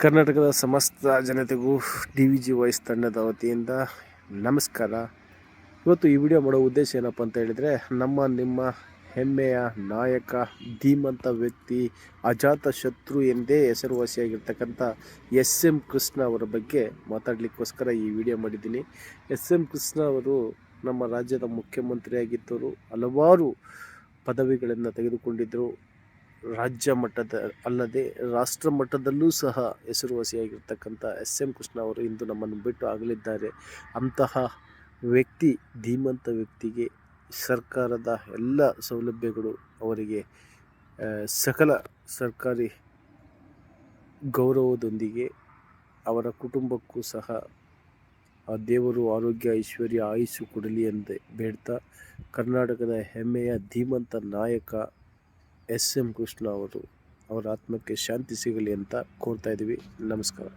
ಕರ್ನಾಟಕದ ಸಮಸ್ತ ಜನತೆಗೂ DVG voice ತಂಡದ ವತಿಯಿಂದ ನಮಸ್ಕಾರ. ಇವತ್ತು ಈ ವಿಡಿಯೋ ಮಾಡೋ ಉದ್ದೇಶ ಏನಪ್ಪ ಅಂತ ಹೇಳಿದರೆ, ನಿಮ್ಮ ಹೆಮ್ಮೆಯ ನಾಯಕ, ಧೀಮಂತ ವ್ಯಕ್ತಿ, ಅಜಾತ ಶತ್ರು ಎಂದೇ ಹೆಸರುವಾಸಿಯಾಗಿರ್ತಕ್ಕಂಥ SM ಕೃಷ್ಣ ಅವರ ಬಗ್ಗೆ ಮಾತಾಡಲಿಕ್ಕೋಸ್ಕರ ಈ ವಿಡಿಯೋ ಮಾಡಿದ್ದೀನಿ. SM ಕೃಷ್ಣ ಅವರು ನಮ್ಮ ರಾಜ್ಯದ ಮುಖ್ಯಮಂತ್ರಿಯಾಗಿದ್ದರು. ಹಲವಾರು ಪದವಿಗಳನ್ನು ತೆಗೆದುಕೊಂಡಿದ್ದರು. ರಾಜ್ಯ ಮಟ್ಟದ ಅಲ್ಲದೆ ರಾಷ್ಟ್ರ ಮಟ್ಟದಲ್ಲೂ ಸಹ ಹೆಸರುವಾಸಿಯಾಗಿರ್ತಕ್ಕಂಥ SM ಕೃಷ್ಣ ಅವರು ಇಂದು ನಮ್ಮನ್ನು ಬಿಟ್ಟು ಆಗಲಿದ್ದಾರೆ. ಅಂತಹ ವ್ಯಕ್ತಿ, ಧೀಮಂತ ವ್ಯಕ್ತಿಗೆ ಸರ್ಕಾರದ ಎಲ್ಲ ಸೌಲಭ್ಯಗಳು, ಅವರಿಗೆ ಸಕಲ ಸರ್ಕಾರಿ ಗೌರವದೊಂದಿಗೆ ಅವರ ಕುಟುಂಬಕ್ಕೂ ಸಹ ಆ ದೇವರು ಆರೋಗ್ಯ, ಐಶ್ವರ್ಯ, ಆಯುಸ್ಸು ಕೊಡಲಿ ಎಂದು ಬೇಡ್ತಾ, ಕರ್ನಾಟಕದ ಹೆಮ್ಮೆಯ ಧೀಮಂತ ನಾಯಕ SM ಕೃಷ್ಣ ಅವರ ಆತ್ಮಕ್ಕೆ ಶಾಂತಿ ಸಿಗಲಿ ಅಂತ ಕೋರ್ತಾ ಇದ್ದೀವಿ. ನಮಸ್ಕಾರ.